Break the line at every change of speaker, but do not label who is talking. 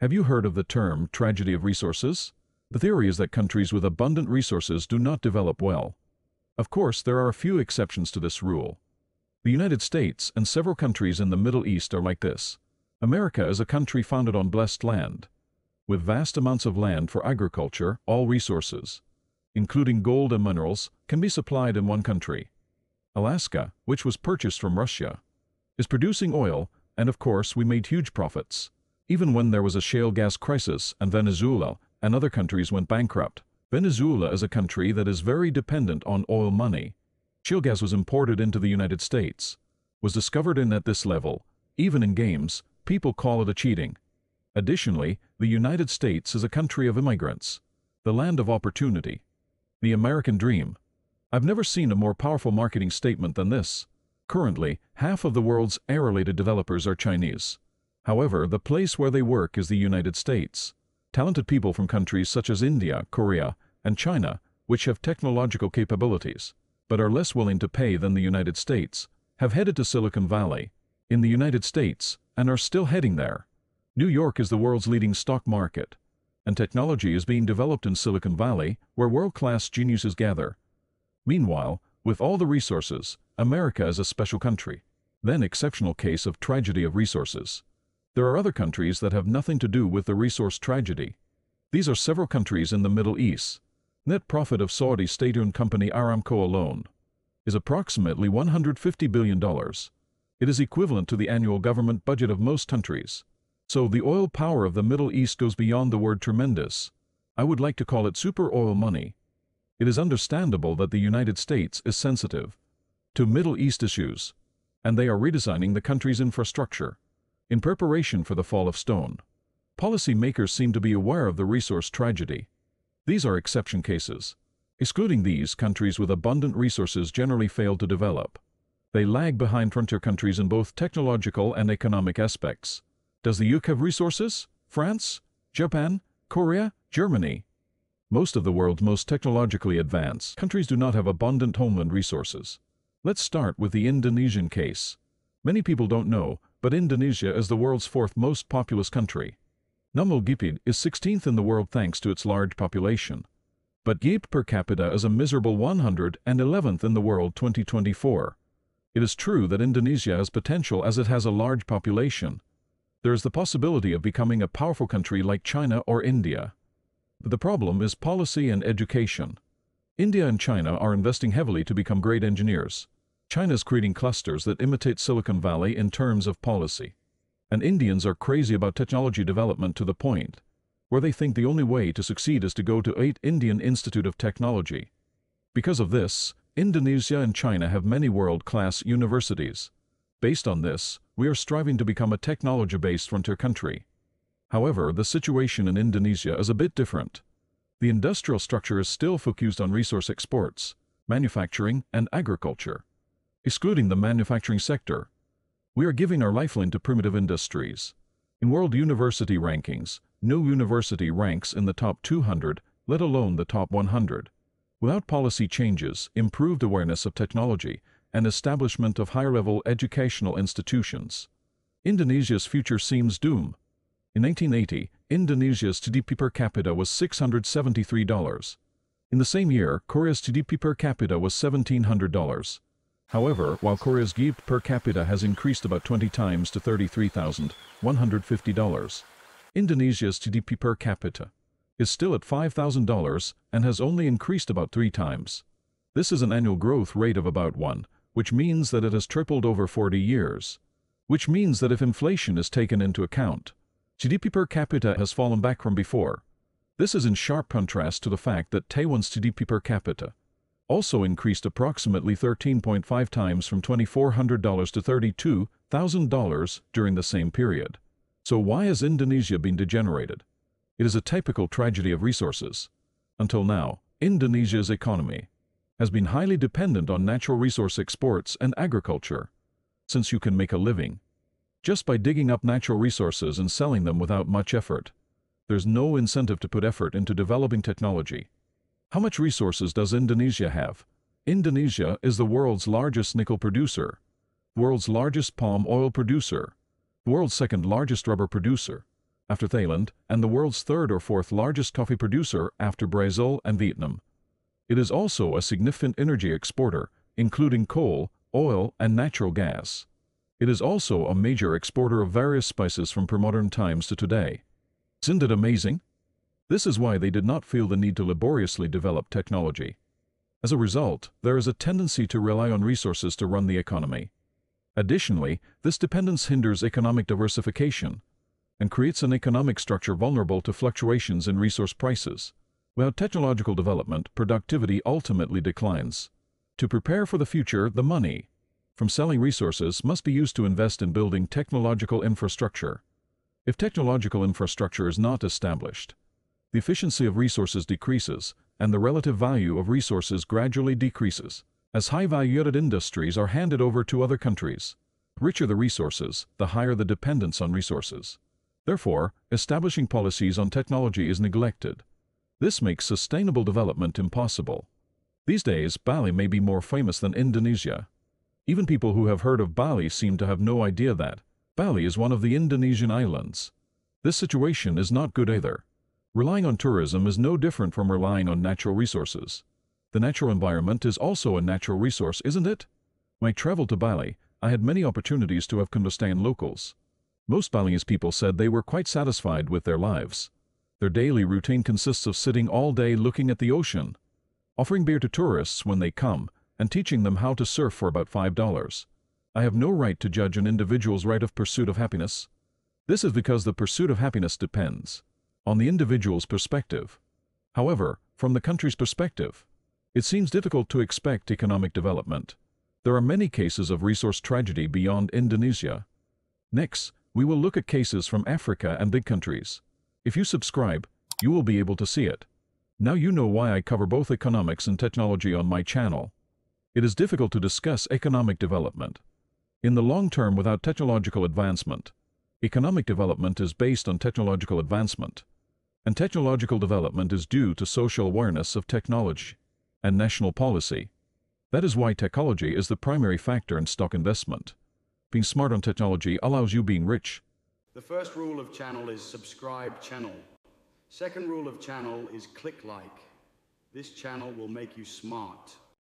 Have you heard of the term tragedy of resources? The theory is that countries with abundant resources do not develop well. Of course, there are a few exceptions to this rule. The United States and several countries in the Middle East are like this. America is a country founded on blessed land, with vast amounts of land for agriculture. All resources, including gold and minerals, can be supplied in one country. Alaska, which was purchased from Russia, is producing oil, and of course we made huge profits. Even when there was a shale gas crisis and Venezuela and other countries went bankrupt. Venezuela is a country that is very dependent on oil money. Shale gas was imported into the United States, was discovered in at this level. Even in games, people call it a cheating. Additionally, the United States is a country of immigrants, the land of opportunity, the American dream. I've never seen a more powerful marketing statement than this. Currently, half of the world's AI-related developers are Chinese. However, the place where they work is the United States. Talented people from countries such as India, Korea, and China, which have technological capabilities, but are less willing to pay than the United States, have headed to Silicon Valley, in the United States, and are still heading there. New York is the world's leading stock market, and technology is being developed in Silicon Valley, where world-class geniuses gather. Meanwhile, with all the resources, America is a special country. Then exceptional case of tragedy of resources. There are other countries that have nothing to do with the resource tragedy. These are several countries in the Middle East. Net profit of Saudi state-owned company Aramco alone is approximately $150 billion. It is equivalent to the annual government budget of most countries. So the oil power of the Middle East goes beyond the word tremendous. I would like to call it super oil money. It is understandable that the United States is sensitive to Middle East issues, and they are redesigning the country's infrastructure in preparation for the fall of stone. Policy makers seem to be aware of the resource tragedy. These are exception cases. Excluding these, countries with abundant resources generally fail to develop. They lag behind frontier countries in both technological and economic aspects. Does the UK have resources? France? Japan? Korea? Germany? Most of the world's most technologically advanced countries do not have abundant homeland resources. Let's start with the Indonesian case. Many people don't know, but Indonesia is the world's fourth most populous country. Nominal GDP is 16th in the world thanks to its large population. But GDP per capita is a miserable 111th in the world 2024. It is true that Indonesia has potential as it has a large population. There is the possibility of becoming a powerful country like China or India. But the problem is policy and education. India and China are investing heavily to become great engineers. China is creating clusters that imitate Silicon Valley in terms of policy. And Indians are crazy about technology development to the point where they think the only way to succeed is to go to 8 Indian Institute of Technology. Because of this, Indonesia and China have many world-class universities. Based on this, we are striving to become a technology-based frontier country. However, the situation in Indonesia is a bit different. The industrial structure is still focused on resource exports, manufacturing, and agriculture. Excluding the manufacturing sector, we are giving our lifeline to primitive industries. In world university rankings, no university ranks in the top 200, let alone the top 100. Without policy changes, improved awareness of technology, and establishment of higher-level educational institutions, Indonesia's future seems doomed. In 1980, Indonesia's GDP per capita was $673. In the same year, Korea's GDP per capita was $1,700. However, while Korea's GDP per capita has increased about 20 times to $33,150, Indonesia's GDP per capita is still at $5,000 and has only increased about 3 times. This is an annual growth rate of about 1, which means that it has tripled over 40 years. Which means that if inflation is taken into account, GDP per capita has fallen back from before. This is in sharp contrast to the fact that Taiwan's GDP per capita also increased approximately 13.5 times from $2,400 to $32,000 during the same period. So why has Indonesia been degenerated? It is a typical tragedy of resources. Until now, Indonesia's economy has been highly dependent on natural resource exports and agriculture. Since you can make a living just by digging up natural resources and selling them without much effort, there's no incentive to put effort into developing technology. How much resources does Indonesia have? Indonesia is the world's largest nickel producer, the world's largest palm oil producer, the world's second largest rubber producer, after Thailand, and the world's third or fourth largest coffee producer after Brazil and Vietnam. It is also a significant energy exporter, including coal, oil, and natural gas. It is also a major exporter of various spices from pre-modern times to today. Isn't it amazing? This is why they did not feel the need to laboriously develop technology. As a result, there is a tendency to rely on resources to run the economy. Additionally, this dependence hinders economic diversification and creates an economic structure vulnerable to fluctuations in resource prices. Without technological development, productivity ultimately declines. To prepare for the future, the money from selling resources must be used to invest in building technological infrastructure. If technological infrastructure is not established, the efficiency of resources decreases, and the relative value of resources gradually decreases, as high-value-added industries are handed over to other countries. The richer the resources, the higher the dependence on resources. Therefore, establishing policies on technology is neglected. This makes sustainable development impossible. These days, Bali may be more famous than Indonesia. Even people who have heard of Bali seem to have no idea that Bali is one of the Indonesian islands. This situation is not good either. Relying on tourism is no different from relying on natural resources. The natural environment is also a natural resource, isn't it? When I traveled to Bali, I had many opportunities to have to understand locals. Most Balinese people said they were quite satisfied with their lives. Their daily routine consists of sitting all day looking at the ocean, offering beer to tourists when they come, and teaching them how to surf for about $5. I have no right to judge an individual's right of pursuit of happiness. This is because the pursuit of happiness depends on the individual's perspective. However, from the country's perspective, it seems difficult to expect economic development. There are many cases of resource tragedy beyond Indonesia. Next, we will look at cases from Africa and big countries. If you subscribe, you will be able to see it. Now you know why I cover both economics and technology on my channel. It is difficult to discuss economic development in the long term without technological advancement. Economic development is based on technological advancement, and technological development is due to social awareness of technology and national policy. That is why technology is the primary factor in stock investment. Being smart on technology allows you being rich.
The first rule of channel is subscribe channel. Second rule of channel is click like. This channel will make you smart.